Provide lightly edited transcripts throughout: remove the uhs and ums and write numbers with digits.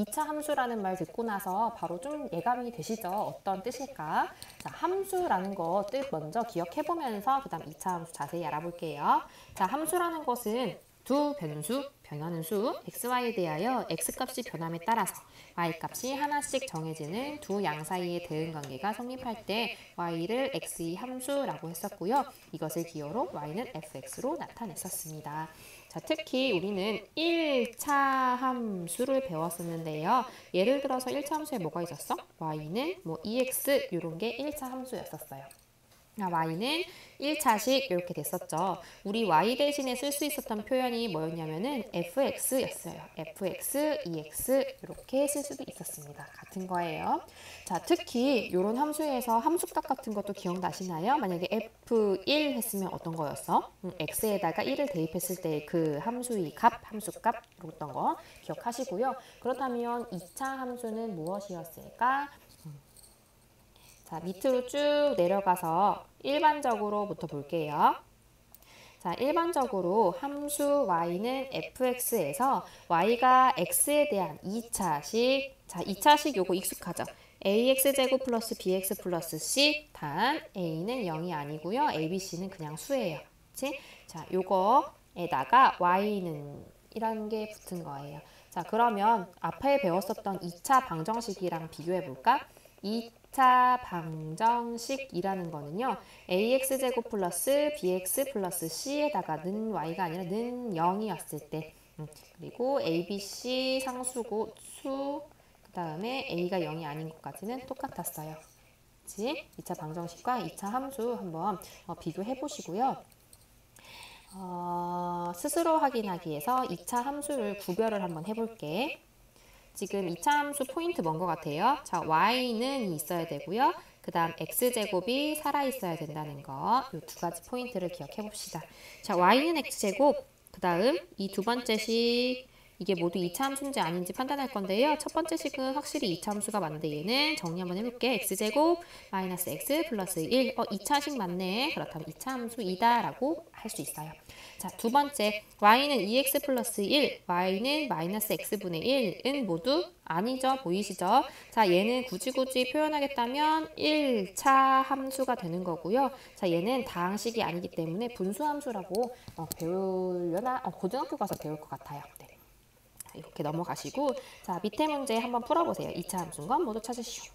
2차 함수라는 말 듣고 나서 바로 좀 예감이 되시죠? 어떤 뜻일까? 자, 함수라는 거 뜻 먼저 기억해보면서 그 다음 2차 함수 자세히 알아볼게요. 자, 함수라는 것은 두 변수, 변하는 수, xy에 대하여 x값이 변함에 따라서 y값이 하나씩 정해지는 두 양 사이의 대응관계가 성립할 때 y를 x의 함수라고 했었고요. 이것을 기호로 y는 fx로 나타냈었습니다. 자, 특히 우리는 1차 함수를 배웠었는데요. 예를 들어서 1차 함수에 뭐가 있었어? y는 뭐 2x 이런 게 1차 함수였었어요. y는 1차식 이렇게 됐었죠. 우리 y 대신에 쓸 수 있었던 표현이 뭐였냐면은 fx였어요. fx, 2x 이렇게 쓸 수도 있었습니다. 같은 거예요. 자, 특히 이런 함수에서 함수값 같은 것도 기억나시나요? 만약에 f1 했으면 어떤 거였어? x에다가 1을 대입했을 때 그 함수의 값, 함수값 이랬던 거 기억하시고요. 그렇다면 2차 함수는 무엇이었을까? 자, 밑으로 쭉 내려가서 일반적으로부터 볼게요. 자, 일반적으로 함수 y는 fx에서 y가 x에 대한 2차식, 자, 2차식 요거 익숙하죠? ax제곱 플러스 bx 플러스 c 단 a는 0이 아니고요. abc는 그냥 수예요. 그치? 자, 요거에다가 y는 이런 게 붙은 거예요. 자, 그러면 앞에 배웠었던 2차 방정식이랑 비교해 볼까? 2차 방정식이라는 거는요. ax제곱 플러스 bx 플러스 c에다가 는 y가 아니라 는 0이었을 때 그리고 abc 상수고 수 그 다음에 a가 0이 아닌 것까지는 똑같았어요. 그치? 2차 방정식과 2차 함수 한번 비교해 보시고요. 스스로 확인하기 위해서 2차 함수를 구별을 한번 해볼게. 지금 2차 함수 포인트 뭔 것 같아요? 자, y는 있어야 되고요. 그 다음 x제곱이 살아있어야 된다는 거. 이 두 가지 포인트를 기억해 봅시다. 자, y는 x제곱, 그 다음 이 두 번째 식, 이게 모두 2차 함수인지 아닌지 판단할 건데요. 첫 번째 식은 확실히 2차 함수가 맞는데 얘는 정리 한번 해볼게. x제곱 마이너스 x 플러스 1. 2차식 맞네. 그렇다면 2차 함수이다 라고 할 수 있어요. 자, 두 번째 y는 2x 플러스 1, y는 마이너스 x분의 1은 모두 아니죠. 보이시죠? 자, 얘는 굳이 표현하겠다면 1차 함수가 되는 거고요. 자, 얘는 다항식이 아니기 때문에 분수함수라고 배우려나 고등학교 가서 배울 것 같아요. 네. 이렇게 넘어가시고 자, 밑에 문제 한번 풀어보세요. 2차 함수인 건 모두 찾으시오.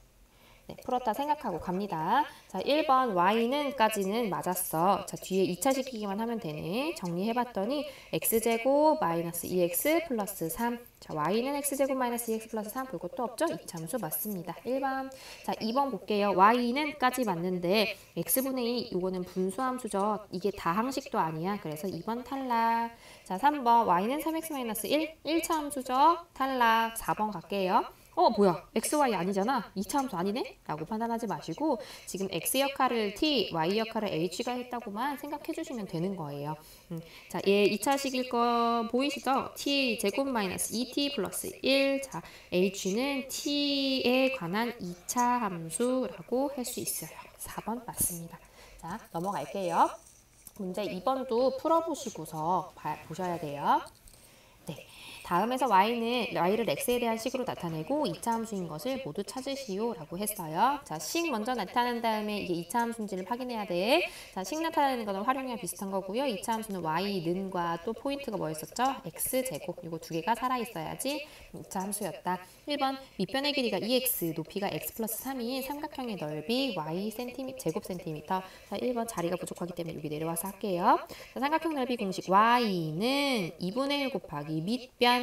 네, 풀었다 생각하고 갑니다. 자, 1번 y는 까지는 맞았어. 자, 뒤에 2차식이기만 하면 되네. 정리해봤더니 x제곱 마이너스 2x 플러스 3. 자, y는 x제곱 마이너스 2x 플러스 3 볼 것도 없죠? 2차 함수 맞습니다. 1번. 자, 2번 볼게요. y는 까지 맞는데 x분의 2 이거는 분수함수죠. 이게 다항식도 아니야. 그래서 2번 탈락. 자, 3번 y는 3x 마이너스 1. 1차 함수죠. 탈락. 4번 갈게요. 뭐야? XY 아니잖아? 2차 함수 아니네? 라고 판단하지 마시고 지금 X 역할을 T, Y 역할을 H가 했다고만 생각해 주시면 되는 거예요. 자, 얘 2차식일 거 보이시죠? T 제곱 마이너스 2T 플러스 1. 자, H는 T에 관한 2차 함수라고 할 수 있어요. 4번 맞습니다. 자, 넘어갈게요. 문제 2번도 풀어보시고서 보셔야 돼요. 네. 다음에서 y를 x에 대한 식으로 나타내고 2차 함수인 것을 모두 찾으시오 라고 했어요. 자, 식 먼저 나타낸 다음에 이게 2차 함수인지를 확인해야 돼. 자, 식 나타내는 거는 활용량 비슷한 거고요. 2차 함수는 y는과 또 포인트가 뭐였었죠? x제곱. 이거 두 개가 살아있어야지 2차 함수였다. 1번 밑변의 길이가 2x, 높이가 x 플러스 3인 삼각형의 넓이 y 제곱 센티미터. 자, 1번 자리가 부족하기 때문에 여기 내려와서 할게요. 자, 삼각형 넓이 공식 y는 2분의 1 곱하기 밑변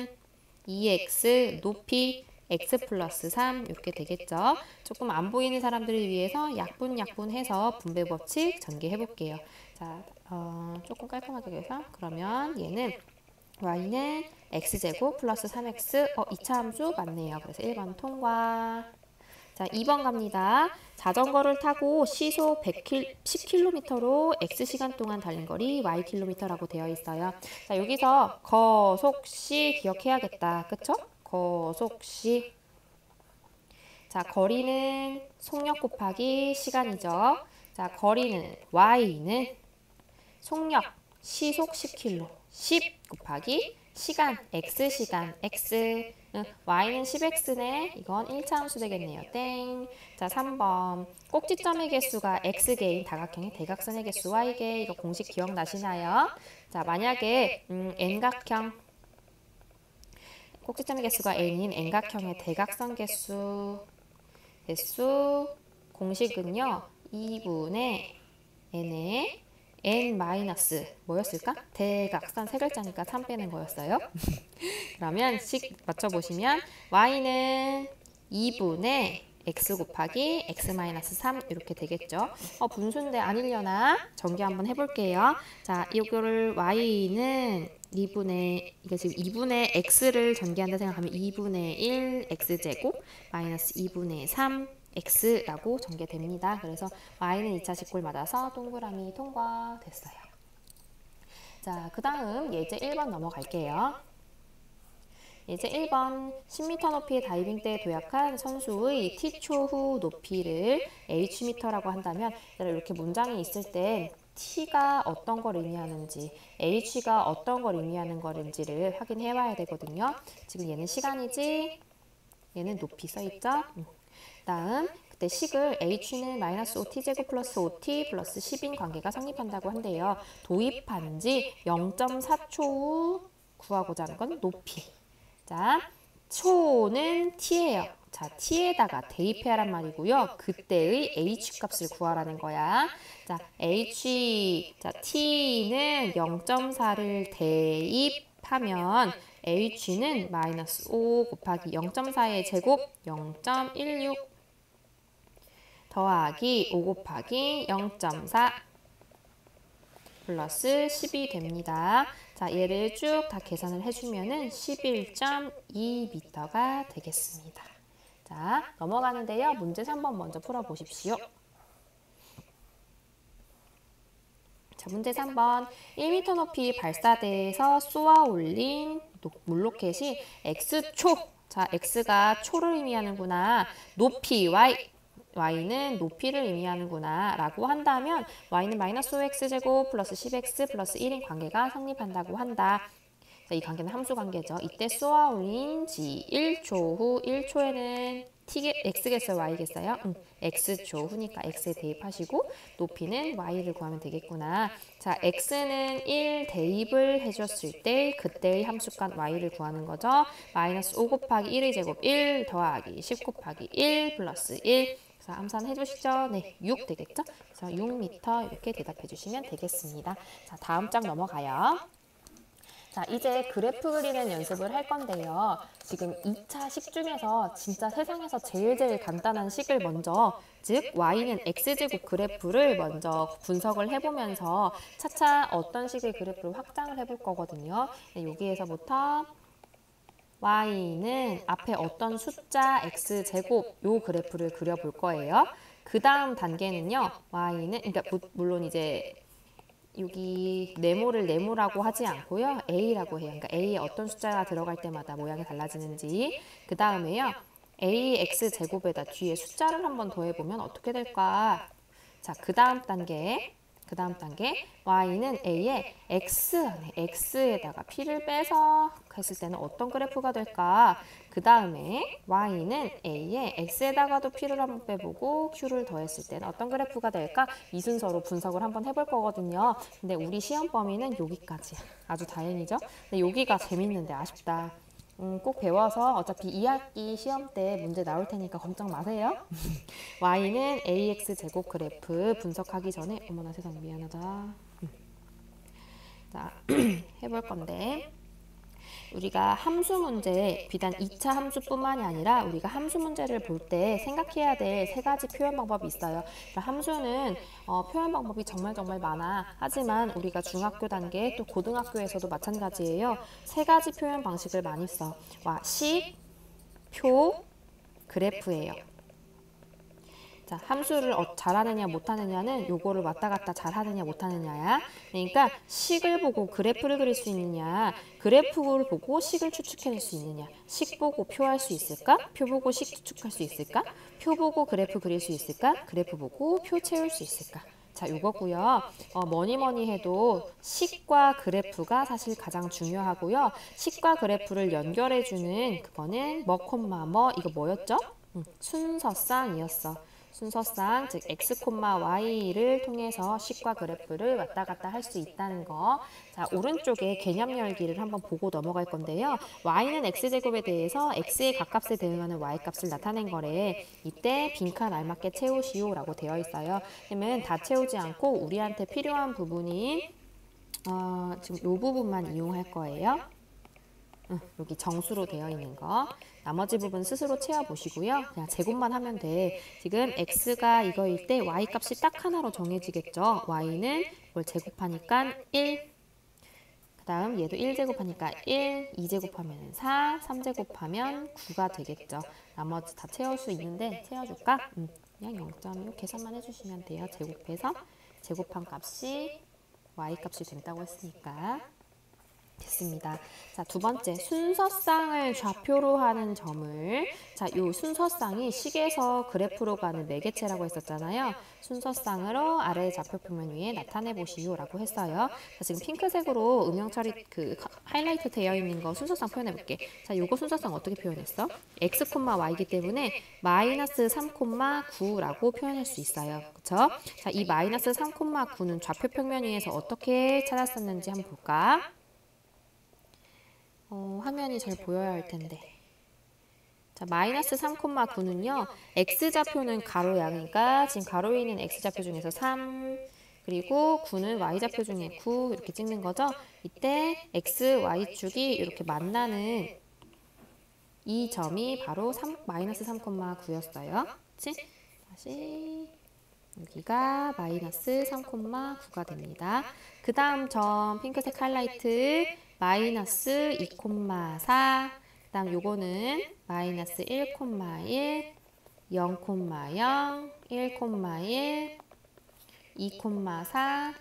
2x 높이 x 플러스 3 이렇게 되겠죠. 조금 안 보이는 사람들을 위해서 약분해서 분배 법칙 전개해 볼게요. 자, 조금 깔끔하게 해서 그러면 얘는 y는 x제곱 플러스 3x 2차 함수 맞네요. 그래서 1번 통과. 자, 2번 갑니다. 자전거를 타고 시속 10km로 x시간 동안 달린 거리 ykm라고 되어 있어요. 자, 여기서 거속시 기억해야겠다. 그쵸? 거속시. 자, 거리는 속력 곱하기 시간이죠. 자, 거리는 y는 속력 시속 10km 10 곱하기 시간 x시간 x y는 10x네. 이건 1차 함수 되겠네요. 땡. 자, 3번. 꼭지점의 개수가 x개인 다각형의 대각선의 개수 y개. 이거 공식 기억나시나요? 자, 만약에 n각형 꼭지점의 개수가 n인 n각형의 대각선 개수 공식은요. 2분의 n의 n 마이너스 뭐였을까? 대각선 세 글자니까 3 빼는 거였어요. 그러면 식 맞춰보시면 y는 2분의 x 곱하기 x 마이너스 3 이렇게 되겠죠. 분수인데 아니려나? 전개 한번 해볼게요. 자, 이거를 y는 2분의 이게 지금 2분의 x를 전개한다 생각하면 2분의 1 x제곱 마이너스 2분의 3 x라고 전개됩니다. 그래서 y는 2차 식골 맞아서 동그라미 통과됐어요. 자, 그 다음 예제 1번 넘어갈게요. 예제 1번 10m 높이의 다이빙 때에 도약한 선수의 t초 후 높이를 hm라고 한다면 이렇게 문장이 있을 때 t가 어떤 걸 의미하는지 h가 어떤 걸 의미하는 거인지를 확인해 봐야 되거든요. 지금 얘는 시간이지 얘는 높이 써있죠. 다음 그때 식을 h는 마이너스 5t제곱 플러스 5t 플러스 10인 관계가 성립한다고 한대요. 도입한 지 0.4초 후 구하고자 하는 건 높이. 자, 초는 t예요. 자, t에다가 대입해야란 말이고요. 그때의 h 값을 구하라는 거야. 자, t는 0.4를 대입하면 h는 마이너스 5 곱하기 0.4의 제곱 0.16 더하기 5 곱하기 0.4 플러스 10이 됩니다. 자, 얘를 쭉 다 계산을 해주면은 11.2m가 되겠습니다. 자, 넘어가는데요. 문제 3번 먼저 풀어보십시오. 자, 문제 3번 1m 높이 발사대에서 쏘아 올린 물로켓이 x초, 자, x가 초를 의미하는구나. 높이 y는 높이를 의미하는구나 라고 한다면 y는 마이너스 5x제곱 플러스 10x 플러스 1인 관계가 성립한다고 한다. 자, 이 관계는 함수 관계죠. 이때 쏘아 올린 지 1초 후 1초에는 x겠어요? y겠어요? x초 후니까 x에 대입하시고 높이는 y를 구하면 되겠구나. 자, x는 1 대입을 해줬을 때 그때의 함수간 y를 구하는 거죠. 마이너스 5 곱하기 1의 제곱 1 더하기 10 곱하기 1 플러스 1. 자, 암산 해주시죠. 네, 6 되겠죠? 그래서 6m 이렇게 대답해 주시면 되겠습니다. 자, 다음 장 넘어가요. 자, 이제 그래프 그리는 연습을 할 건데요. 지금 2차 식 중에서 진짜 세상에서 제일 간단한 식을 먼저, 즉 y는 x제곱 그래프를 먼저 분석을 해보면서 차차 어떤 식의 그래프를 확장을 해볼 거거든요. 네, 여기에서부터 y는 앞에 어떤 숫자 x제곱 요 그래프를 그려볼 거예요. 그 다음 단계는요. y는 그러니까 물론 이제 여기 네모를 네모라고 하지 않고요. a라고 해요. 그러니까 a에 어떤 숫자가 들어갈 때마다 모양이 달라지는지. 그 다음에요. ax제곱에다 뒤에 숫자를 한번 더해보면 어떻게 될까? 자, 그 다음 단계 y는 a에 x에다가 p를 빼서 했을 때는 어떤 그래프가 될까? 그 다음에 y는 a에 x에다가도 p를 한번 빼보고 q를 더했을 때는 어떤 그래프가 될까? 이 순서로 분석을 한번 해볼 거거든요. 근데 우리 시험 범위는 여기까지. 아주 다행이죠? 근데 여기가 재밌는데 아쉽다. 꼭 배워서 어차피 2학기 시험 때 문제 나올 테니까 걱정 마세요. y는 ax 제곱 그래프 분석하기 전에 어머나 세상에 미안하다. 자, 해볼 건데 우리가 함수 문제, 비단 2차 함수뿐만이 아니라 우리가 함수 문제를 볼 때 생각해야 될 3가지 표현 방법이 있어요. 함수는 표현 방법이 정말 많아. 하지만 우리가 중학교 단계 또 고등학교에서도 마찬가지예요. 3가지 표현 방식을 많이 써. 식, 표, 그래프예요. 자, 함수를 잘하느냐 못하느냐는 요거를 왔다 갔다 잘하느냐 못하느냐야. 그러니까 식을 보고 그래프를 그릴 수 있느냐, 그래프를 보고 식을 추측해낼 수 있느냐, 식 보고 표 할 수 있을까, 표 보고 식 추측할 수 있을까, 표 보고 그래프 그릴 수 있을까, 그래프 보고 표 채울 수 있을까. 자, 요거고요. 뭐니 뭐니 해도 식과 그래프가 사실 가장 중요하고요. 식과 그래프를 연결해주는 그거는 뭐 콤마 뭐 이거 뭐였죠? 순서쌍이었어. 순서쌍, 즉 x, y를 통해서 식과 그래프를 왔다 갔다 할 수 있다는 거. 자, 오른쪽에 개념 열기를 한번 보고 넘어갈 건데요. y는 x제곱에 대해서 x의 각값에 대응하는 y값을 나타낸 거래. 이때 빈칸 알맞게 채우시오 라고 되어 있어요. 그러면 다 채우지 않고 우리한테 필요한 부분인 지금 이 부분만 이용할 거예요. 여기 정수로 되어 있는 거. 나머지 부분 스스로 채워보시고요. 그냥 제곱만 하면 돼. 지금 x가 이거일 때 y 값이 딱 하나로 정해지겠죠. y는 이걸 제곱하니까 1. 그 다음 얘도 1제곱하니까 1, 2제곱하면 4, 3제곱하면 9가 되겠죠. 나머지 다 채울 수 있는데 채워줄까? 그냥 0.1 계산만 해주시면 돼요. 제곱해서 제곱한 값이 y 값이 된다고 했으니까. 됐습니다. 자, 두 번째, 순서쌍을 좌표로 하는 점을, 자, 요 순서쌍이 식에서 그래프로 가는 매개체라고 했었잖아요. 순서쌍으로 아래 좌표평면 위에 나타내 보시오 라고 했어요. 자, 지금 핑크색으로 음영 처리 하이라이트 되어 있는 거 순서쌍 표현해 볼게. 자, 요거 순서쌍 어떻게 표현했어? x, y이기 때문에 마이너스 3,9라고 표현할 수 있어요. 그쵸? 자, 이 마이너스 3,9는 좌표평면 위에서 어떻게 찾았었는지 한번 볼까? 화면이 잘 보여야 할 텐데. 자, 마이너스 3,9는요. x좌표는 가로양이니까 지금 가로에 있는 x좌표 중에서 3, 그리고 9는 y좌표 중에 9 이렇게 찍는 거죠. 이때 x, y축이 이렇게 만나는 이 점이 바로 마이너스 3,9였어요. 그치? 다시 여기가 마이너스 3,9가 됩니다. 그 다음 점 핑크색 하이라이트 마이너스 2,4, 그 다음 요거는 마이너스 1,1, 0,0, 1,1, 2,4,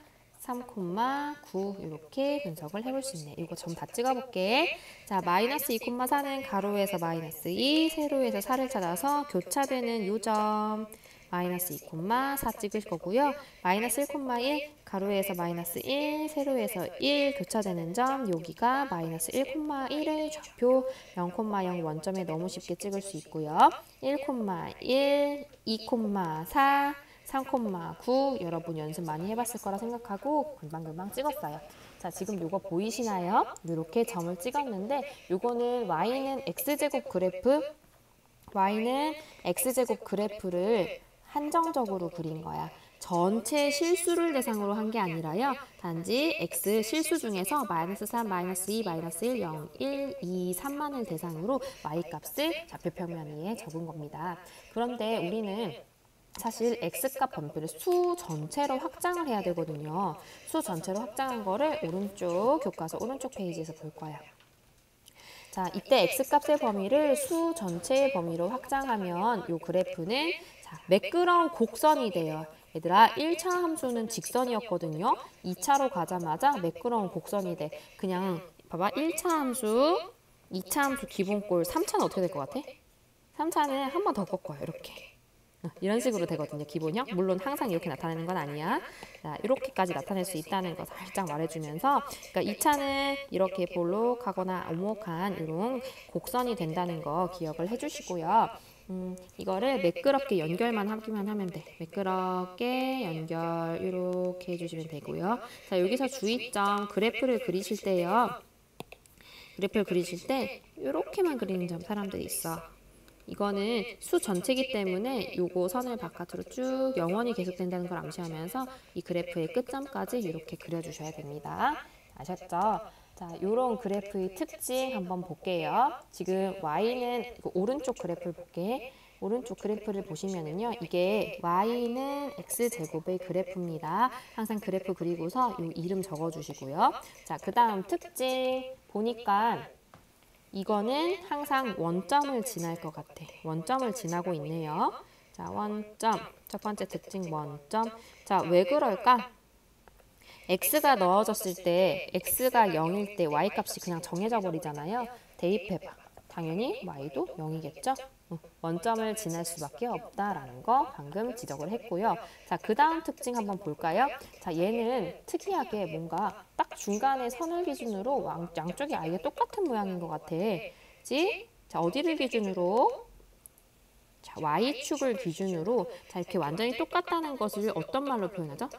3,9 이렇게 분석을 해볼 수 있네. 이거 점 다 찍어볼게. 자, 마이너스 2,4는 가로에서 마이너스 2, 세로에서 4를 찾아서 교차되는 요점 마이너스 2,4 찍을 거고요. 마이너스 1,1 가로에서 마이너스 1, 세로에서 1 교차되는 점 여기가 마이너스 1,1을 좌표 0,0 원점에 너무 쉽게 찍을 수 있고요. 1,1, 2,4, 3,9 여러분 연습 많이 해봤을 거라 생각하고 금방금방 찍었어요. 자, 지금 요거 보이시나요? 이렇게 점을 찍었는데 요거는 y는 x제곱 그래프 y는 x제곱 그래프를 한정적으로 그린 거야. 전체 실수를 대상으로 한 게 아니라요. 단지 x 실수 중에서 마이너스 3, 마이너스 2, 마이너스 1, 0, 1, 2, 3만을 대상으로 y값을 좌표평면 위에 적은 겁니다. 그런데 우리는 사실 x값 범위를 수 전체로 확장을 해야 되거든요. 수 전체로 확장한 거를 오른쪽 교과서 오른쪽 페이지에서 볼 거야. 자, 이때 x값의 범위를 수 전체의 범위로 확장하면 이 그래프는 자, 매끄러운 곡선이 돼요. 얘들아, 1차 함수는 직선이었거든요. 2차로 가자마자 매끄러운 곡선이 돼. 그냥 봐봐, 1차 함수, 2차 함수 기본꼴, 3차는 어떻게 될 것 같아? 3차는 한 번 더 꺾어요. 이렇게. 이런 식으로 되거든요. 기본형. 물론 항상 이렇게 나타내는 건 아니야. 자, 이렇게까지 나타낼 수 있다는 거 살짝 말해주면서 그러니까 2차는 이렇게 볼록하거나 오목한 이런 곡선이 된다는 거 기억을 해주시고요. 이거를 매끄럽게 연결만 하기만 하면 돼. 매끄럽게 연결 이렇게 해주시면 되고요. 자, 여기서 주의점 그래프를 그리실 때요. 그래프를 그리실 때 이렇게만 그리는 점 사람들이 있어. 이거는 수 전체이기 때문에 요거 선을 바깥으로 쭉 영원히 계속된다는 걸 암시하면서 이 그래프의 끝점까지 이렇게 그려주셔야 됩니다. 아셨죠? 자, 요런 그래프의 특징 한번 볼게요. 지금 y는 오른쪽 그래프를 볼게. 오른쪽 그래프를 보시면은요, 이게 y는 x제곱의 그래프입니다. 항상 그래프 그리고서 요 이름 적어주시고요. 자, 그 다음 특징 보니까 이거는 항상 원점을 지날 것 같아. 원점을 지나고 있네요. 자, 원점. 첫 번째 특징 원점. 자, 왜 그럴까? x가 넣어졌을 때, x가 0일 때 y값이 그냥 정해져 버리잖아요. 대입해봐. 당연히 y도 0이겠죠? 원점을 지날 수밖에 없다라는 거 방금 지적을 했고요. 자, 그 다음 특징 한번 볼까요? 자, 얘는 특이하게 뭔가 딱 중간에 선을 기준으로 양쪽이 아예 똑같은 모양인 것 같아. 그치? 자, 어디를 기준으로? 자, y축을 기준으로 자, 이렇게 완전히 똑같다는 것을 어떤 말로 표현하죠?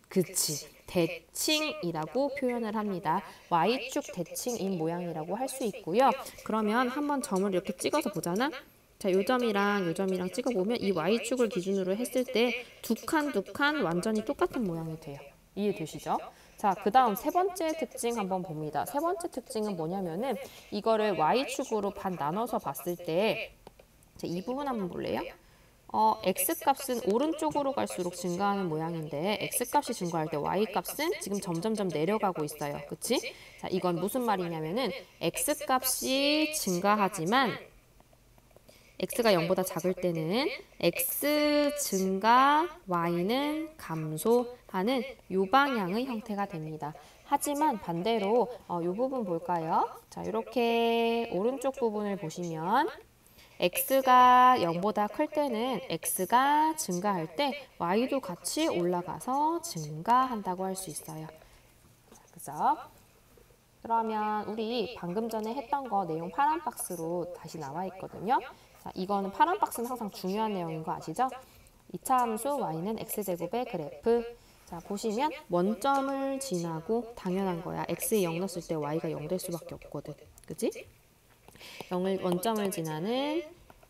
그치. 대칭이라고 표현을 합니다. y축 대칭인 모양이라고 할 수 있고요. 그러면 한번 점을 이렇게 찍어서 보잖아. 자, 요 점이랑 찍어보면 이 y축을 기준으로 했을 때 두 칸 완전히 똑같은 모양이 돼요. 이해되시죠? 자, 그 다음 세 번째 특징 한번 봅니다. 세 번째 특징은 뭐냐면은 이거를 y축으로 반 나눠서 봤을 때 자, 이 부분 한번 볼래요? x값은 오른쪽으로 갈수록 증가하는 모양인데 x값이 증가할 때 y값은 지금 점점점 내려가고 있어요. 그치? 자, 이건 무슨 말이냐면은 x값이 증가하지만 x가 0보다 작을 때는 x 증가, y는 감소하는 요 방향의 형태가 됩니다. 하지만 반대로 이 부분 볼까요? 자, 이렇게 오른쪽 부분을 보시면 x가 0보다 클 때는 x가 증가할 때 y도 같이 올라가서 증가한다고 할 수 있어요. 그죠? 그러면 우리 방금 전에 했던 거 내용 파란 박스로 다시 나와 있거든요. 자, 이거는 파란 박스는 항상 중요한 내용인 거 아시죠? 2차 함수 y는 x제곱의 그래프. 자, 보시면 원점을 지나고 당연한 거야. x에 0 넣었을 때 y가 0 될 수밖에 없거든. 그치? 원점을 지나는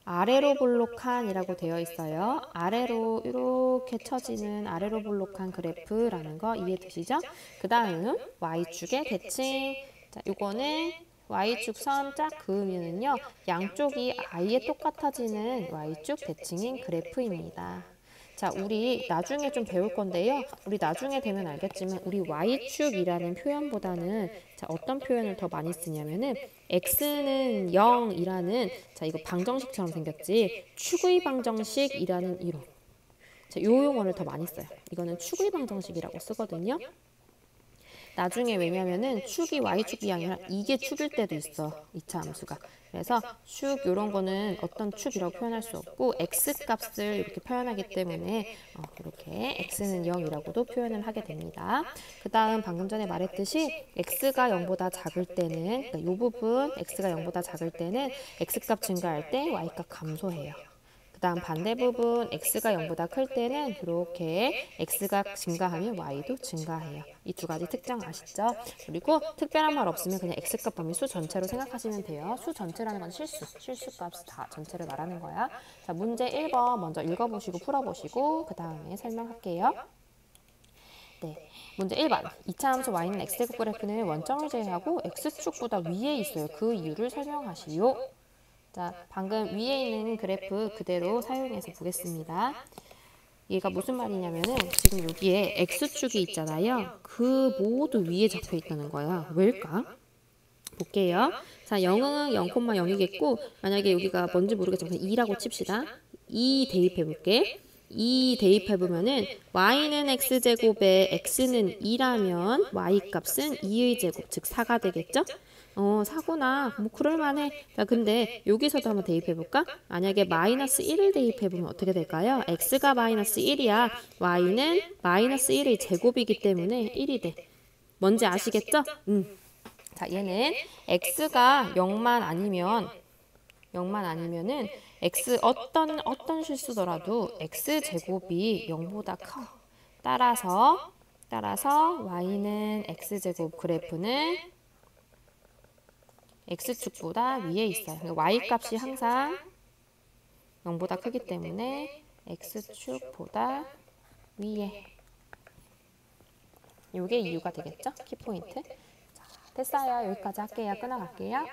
아래로 볼록한이라고 되어 있어요. 아래로 이렇게 처지는 아래로 볼록한 그래프라는 거 이해되시죠? 그 다음 y축의 대칭. 자, 요거는 y축 선 쫙 그으면은요 양쪽이 아예 똑같아지는 y축 대칭인 그래프입니다. 자, 우리 나중에 좀 배울 건데요. 우리 나중에 되면 알겠지만 우리 y축이라는 표현보다는 자, 어떤 표현을 더 많이 쓰냐면은 x는 0이라는 자, 이거 방정식처럼 생겼지. 축의 방정식이라는 이론. 자, 요 용어를 더 많이 써요. 이거는 축의 방정식이라고 쓰거든요. 나중에 왜냐면은 축이 y축이 아니라 이게 축일 때도 있어. 2차 함수가. 그래서 축 이런 거는 어떤 축이라고 표현할 수 없고 x값을 이렇게 표현하기 때문에 이렇게 x는 0이라고도 표현을 하게 됩니다. 그 다음 방금 전에 말했듯이 x가 0보다 작을 때는 그러니까 이 부분 x가 0보다 작을 때는 x값 증가할 때 y값 감소해요. 그 다음 반대 부분 x가 0보다 클 때는 이렇게 x가 증가하면 y도 증가해요. 이 두 가지 특징 아시죠? 그리고 특별한 말 없으면 그냥 x값 범위 수 전체로 생각하시면 돼요. 수 전체라는 건 실수값 다 전체를 말하는 거야. 자, 문제 1번 먼저 읽어보시고 풀어보시고 그 다음에 설명할게요. 네, 문제 1번. 2차 함수 y는 x제곱 그래프는 원점을 제외하고 x축보다 위에 있어요. 그 이유를 설명하시오. 자, 방금 위에 있는 그래프 그대로 사용해서 보겠습니다. 얘가 무슨 말이냐면은 지금 여기에 x축이 있잖아요. 그 모두 위에 적혀 있다는 거야. 왜일까? 볼게요. 자, 0은 0,0이겠고 만약에 여기가 뭔지 모르겠지만 2라고 칩시다. 2 대입해 볼게. 2 대입해 보면은 y는 x제곱에 x는 2라면 y값은 2의 제곱 즉 4가 되겠죠? 4구나. 뭐 그럴만해. 자, 근데 여기서도 한번 대입해볼까? 만약에 마이너스 1을 대입해보면 어떻게 될까요? x가 마이너스 1이야. y는 마이너스 1의 제곱이기 때문에 1이 돼. 뭔지 아시겠죠? 자, 얘는 x가 0만 아니면은 x 어떤 실수더라도 x제곱이 0보다 커. 따라서 y는 x제곱 그래프는 x축보다 위에 있어요. 그러니까 y값이 항상 0보다 크기 때문에 x축보다 위에. 이게 이유가 되겠죠? 키포인트. 자, 됐어요. 여기까지 할게요. 끊어갈게요.